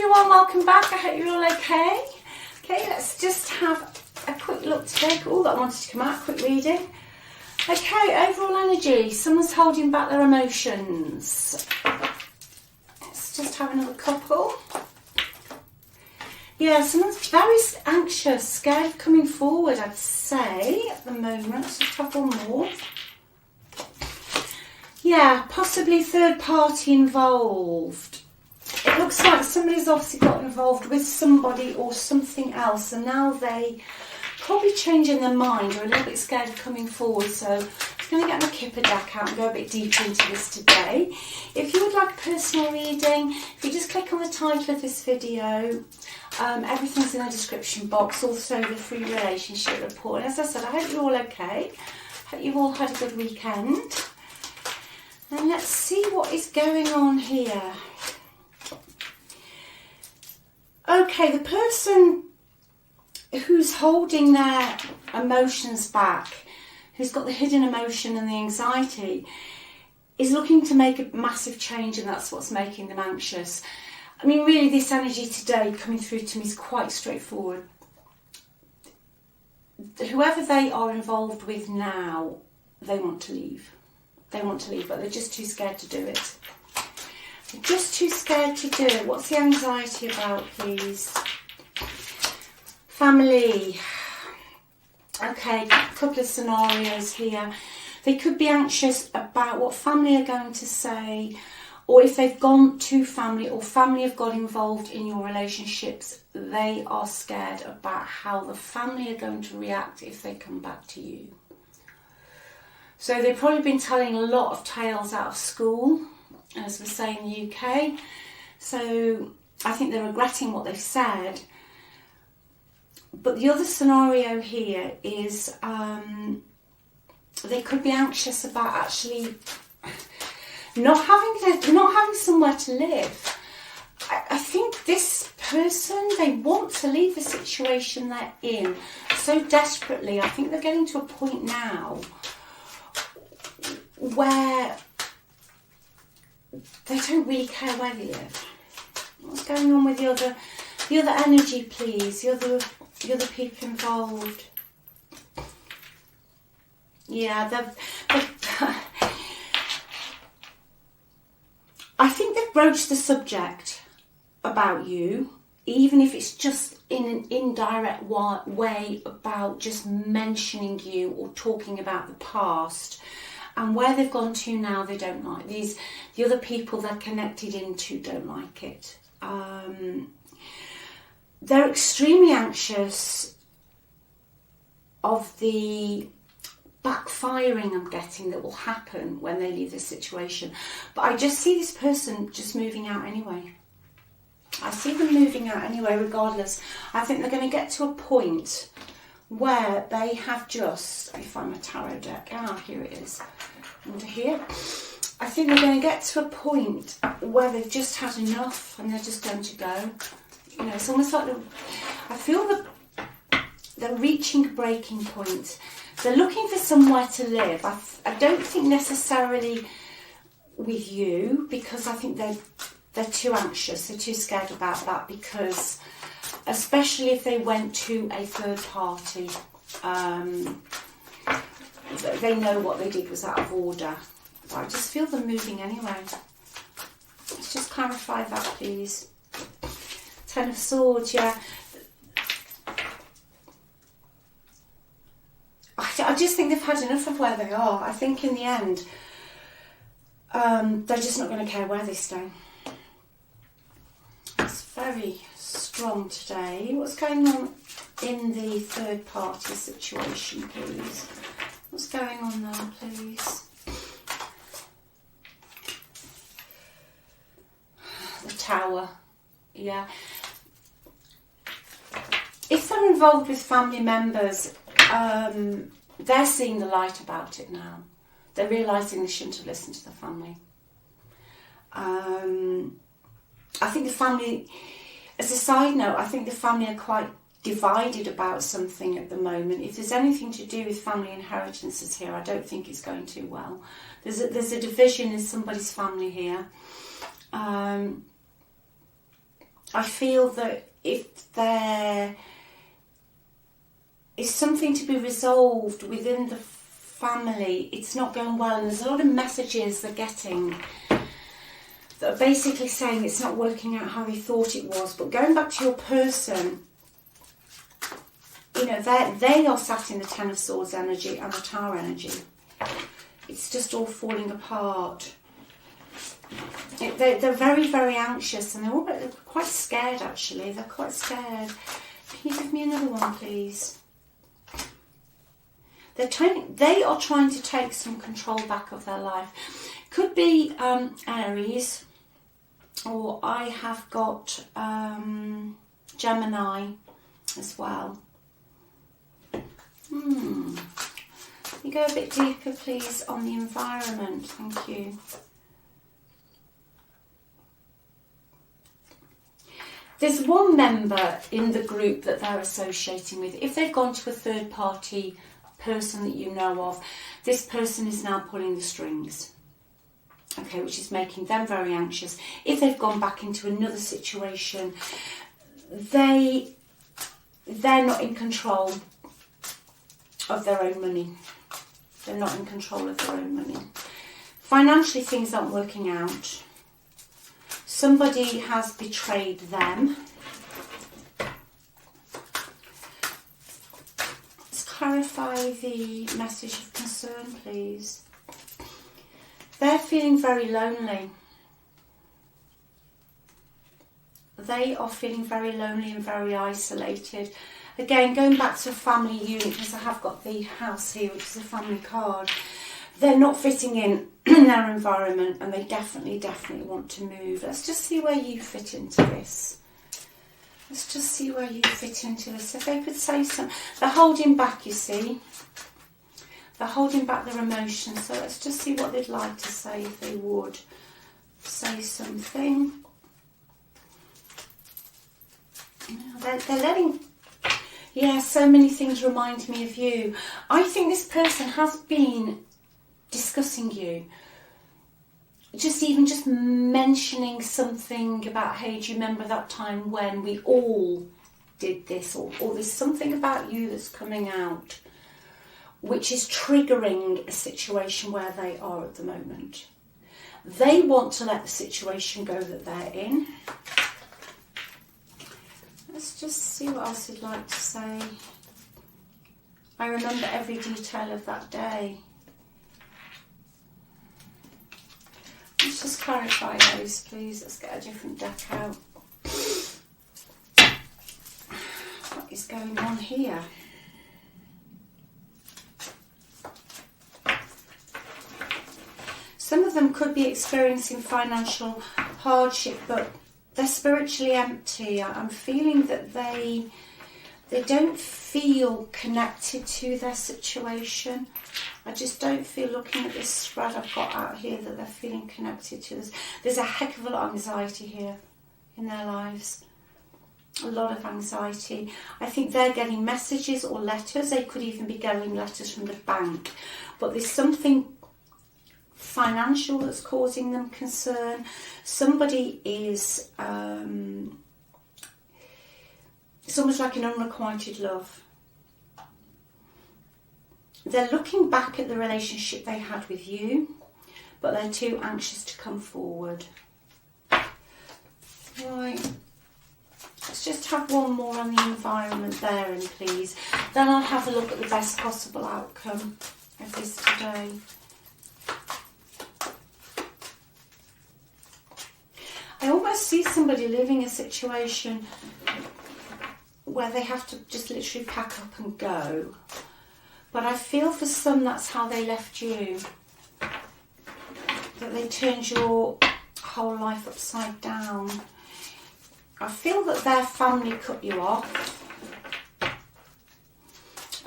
everyone, welcome back. I hope you're all okay. Okay, let's just have a quick look today. Oh, that wanted to come out, quick reading. Okay, overall energy. Someone's holding back their emotions. Let's just have another couple. Yeah, someone's very anxious, scared of coming forward, I'd say, at the moment. Let's just have one more. Yeah, possibly third party involved. It looks like somebody's obviously got involved with somebody or something else, and now they probably changing their mind or a little bit scared of coming forward. So I'm going to get my Kipper deck out and go a bit deeper into this today. If you would like a personal reading, if you just click on the title of this video, everything's in the description box, also the free relationship report. And as I said, I hope you're all okay. I hope you've all had a good weekend. And let's see what is going on here. Okay, the person who's holding their emotions back, who's got the hidden emotion and the anxiety, is looking to make a massive change, and that's what's making them anxious. I mean, really, this energy today coming through to me is quite straightforward. Whoever they are involved with now, they want to leave. They want to leave, but they're just too scared to do it. They're just too scared to do it. What's the anxiety about, please? Family. Okay, a couple of scenarios here. They could be anxious about what family are going to say, or if they've gone to family or family have got involved in your relationships, they are scared about how the family are going to react if they come back to you. So they've probably been telling a lot of tales out of school, as we say in the UK. So I think they're regretting what they've said. But the other scenario here is they could be anxious about actually not having somewhere to live. I think this person, they want to leave the situation they're in so desperately. I think they're getting to a point now where they don't really care where they live. What's going on with the other energy, please? The other people involved. Yeah, I think they've broached the subject about you, even if it's just in an indirect way about just mentioning you or talking about the past. And where they've gone to now, they don't like. The other people they're connected into don't like it. They're extremely anxious of the backfiring I'm getting that will happen when they leave this situation. But I just see this person just moving out anyway. I see them moving out anyway, regardless. I think they're going to get to a point where they have just, let me find my tarot deck. Ah, here it is. Under here. I think they're going to get to a point where they've just had enough and they're just going to go. You know, it's almost like I feel that they're reaching a breaking point. They're looking for somewhere to live. I don't think necessarily with you, because I think they're too anxious. They're too scared about that, because especially if they went to a third party, they know what they did was out of order. But I just feel them moving anyway. Let's just clarify that, please. Ten of Swords, yeah. I just think they've had enough of where they are. I think in the end, they're just not going to care where they stay. It's very strong today. What's going on in the third party situation, please? What's going on there, please? The Tower. Yeah. If they're involved with family members, they're seeing the light about it now. They're realising they shouldn't have listened to the family. I think the family, as a side note, I think the family are quite divided about something at the moment. If there's anything to do with family inheritances here, I don't think it's going too well. There's a division in somebody's family here. I feel that if there is something to be resolved within the family, it's not going well, and there's a lot of messages they're getting that are basically saying it's not working out how they thought it was. But going back to your person, you know, they are sat in the Ten of Swords energy and the Tower energy. It's just all falling apart. They're very, very anxious, and they're quite scared, actually. They're quite scared. Can you give me another one, please? They are trying to take some control back of their life. Could be Aries, or I have got Gemini as well. Can you go a bit deeper, please, on the environment? Thank you. There's one member in the group that they're associating with. If they've gone to a third party person that you know of, this person is now pulling the strings, okay, which is making them very anxious. If they've gone back into another situation, they're not in control of their own money. They're not in control of their own money. Financially, things aren't working out. Somebody has betrayed them. Let's clarify the message of concern, please. They're feeling very lonely. They are feeling very lonely and very isolated. Again, going back to a family unit, because I have got the house here, which is a family card. They're not fitting in their environment, and they definitely want to move. Let's just see where you fit into this. Let's just see where you fit into this. If they could say something. They're holding back, you see. They're holding back their emotions. So let's just see what they'd like to say if they would say something. They're letting... Yeah, so many things remind me of you. I think this person has been discussing you. Just mentioning something about, hey, do you remember that time when we all did this? Or there's something about you that's coming out, which is triggering a situation where they are at the moment. They want to let the situation go that they're in. Let's just see what else he'd like to say. I remember every detail of that day. Let's just clarify those, please. Let's get a different deck out. What is going on here? Some of them could be experiencing financial hardship, but they're spiritually empty. I'm feeling that they don't feel connected to their situation. I just don't feel, looking at this spread I've got out here, that they're feeling connected to this. There's a heck of a lot of anxiety here in their lives. A lot of anxiety. I think they're getting messages or letters. They could even be getting letters from the bank. But there's something financial that's causing them concern. Somebody is... it's almost like an unrequited love. They're looking back at the relationship they had with you, but they're too anxious to come forward. Right. Let's just have one more on the environment there, and please. Then I'll have a look at the best possible outcome of this today. I almost see somebody living a situation where they have to just literally pack up and go. But I feel for some that's how they left you. That they turned your whole life upside down. I feel that their family cut you off.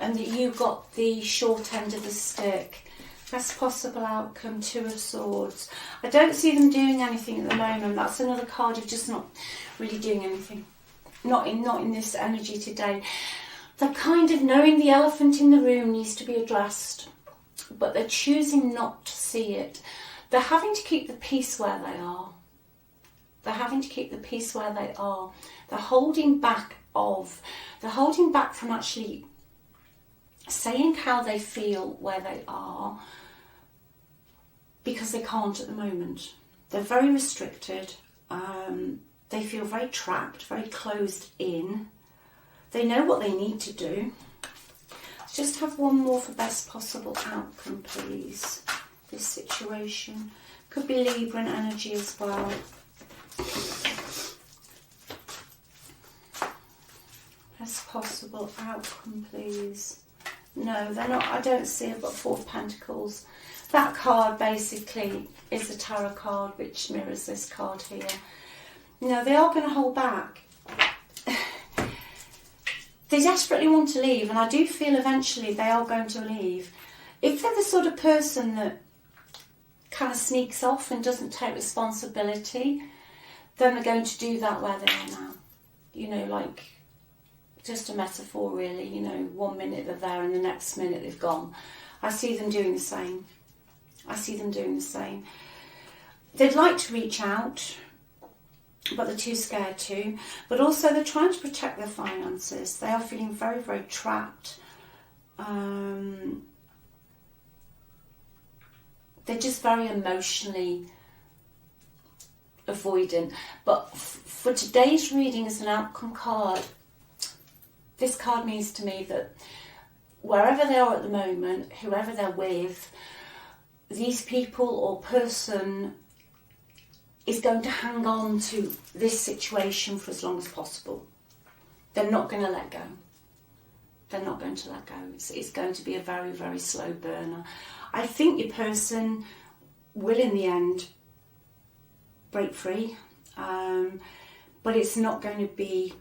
And that you got the short end of the stick. Best possible outcome, Two of Swords. I don't see them doing anything at the moment. That's another card of just not really doing anything. Not in this energy today. They're kind of knowing the elephant in the room needs to be addressed, but they're choosing not to see it. They're having to keep the peace where they are. They're having to keep the peace where they are. They're holding back from actually saying how they feel where they are, because they can't at the moment. They're very restricted. They feel very trapped, very closed in. They know what they need to do. Let's just have one more for best possible outcome, please. This situation. Could be Libran energy as well. Best possible outcome, please. No, they're not. I don't see. I've got Four of Pentacles. That card basically is a tarot card which mirrors this card here. No, they are going to hold back. They desperately want to leave, and I do feel eventually they are going to leave. If they're the sort of person that kind of sneaks off and doesn't take responsibility, then they're going to do that where they are now. You know, like, just a metaphor really, you know, 1 minute they're there and the next minute they've gone. I see them doing the same. They'd like to reach out, but they're too scared to. But also they're trying to protect their finances. They are feeling very, very trapped. They're just very emotionally avoidant. But for today's reading as an outcome card, this card means to me that wherever they are at the moment, whoever they're with, these people or person is going to hang on to this situation for as long as possible. They're not going to let go. They're not going to let go. It's going to be a very, very slow burner. I think your person will in the end break free, but it's not going to be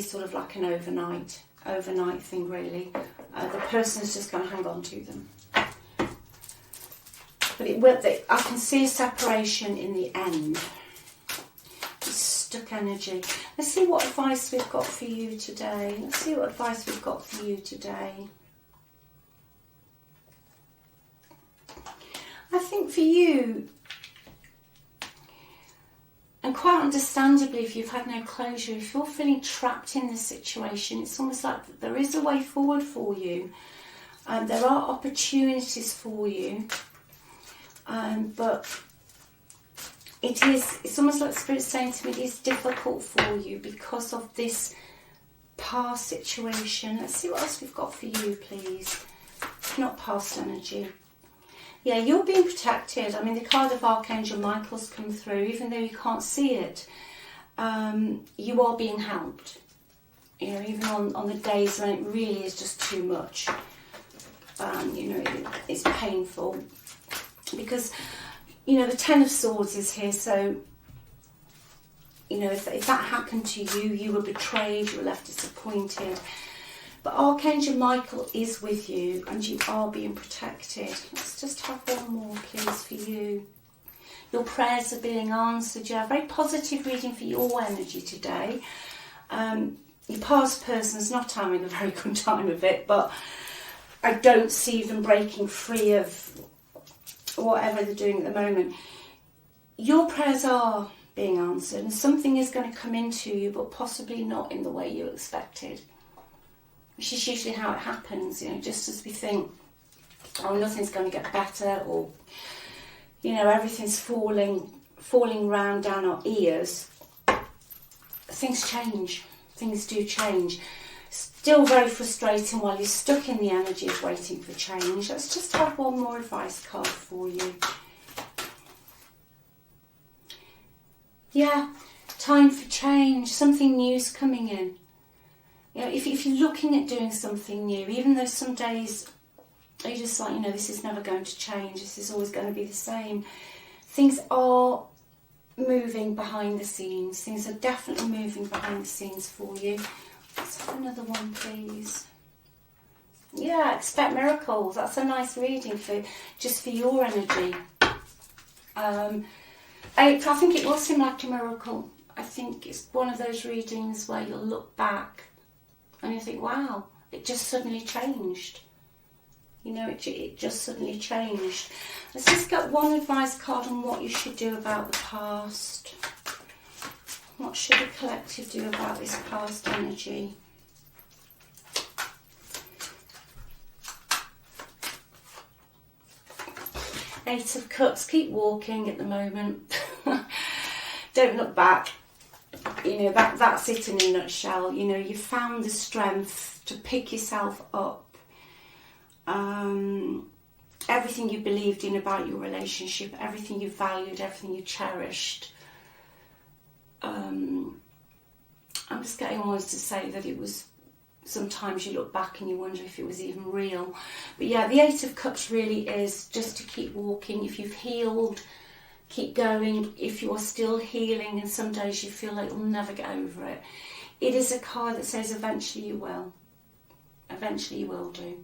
sort of like an overnight thing really. The person's just going to hang on to them. But I can see a separation in the end. It's stuck energy. Let's see what advice we've got for you today. I think for you, and quite understandably, if you've had no closure, if you're feeling trapped in this situation, it's almost like there is a way forward for you. There are opportunities for you. But it's almost like Spirit's saying to me, it is difficult for you because of this past situation. Let's see what else we've got for you, please. Not past energy. Yeah, you're being protected. I mean, the card of Archangel Michael's come through, even though you can't see it. You are being helped. You know, even on the days when it really is just too much. You know, it's painful. Because, you know, the Ten of Swords is here, so, you know, if that happened to you, you were betrayed, you were left disappointed. But Archangel Michael is with you and you are being protected. Let's just have one more, please, for you. Your prayers are being answered. You have a very positive reading for your energy today. Your past person's not having a very good time of it, but I don't see them breaking free of whatever they're doing at the moment. Your prayers are being answered and something is going to come into you, but possibly not in the way you expected. Which is usually how it happens, you know, just as we think, oh, nothing's going to get better, or, you know, everything's falling round down our ears. Things change. Things do change. Still very frustrating while you're stuck in the energy of waiting for change. Let's just have one more advice card for you. Yeah, time for change. Something new's coming in. You know, if you're looking at doing something new, even though some days you're just like, you know, this is never going to change, this is always going to be the same, things are moving behind the scenes. Things are definitely moving behind the scenes for you. Let's have another one, please. Yeah, expect miracles. That's a nice reading for your energy. I think it will seem like a miracle. I think it's one of those readings where you'll look back and you think, wow, it just suddenly changed. You know, it just suddenly changed. Let's just get one advice card on what you should do about the past. What should the collective do about this past energy? Eight of Cups, keep walking at the moment. Don't look back. You know, that's it in a nutshell. You know, you found the strength to pick yourself up. Everything you believed in about your relationship, everything you valued, everything you cherished. I'm just getting almost to say that it was, sometimes you look back and you wonder if it was even real. But yeah, the Eight of Cups really is just to keep walking. If you've healed, keep going. If you're still healing and some days you feel like you'll never get over it, it is a card that says eventually you will. Eventually you will do.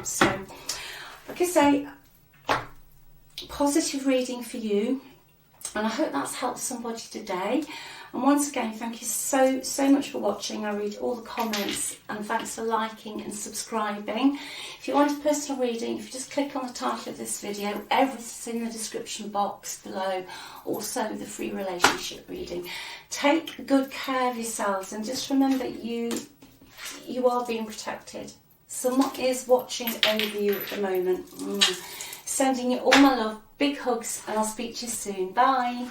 So, like I say, positive reading for you. And I hope that's helped somebody today. And once again, thank you so much for watching. I read all the comments, and thanks for liking and subscribing. If you want a personal reading, if you just click on the title of this video, everything's in the description box below. Also the free relationship reading. Take good care of yourselves, and just remember you are being protected. Someone is watching over you at the moment. Sending you all my love, big hugs, and I'll speak to you soon. Bye.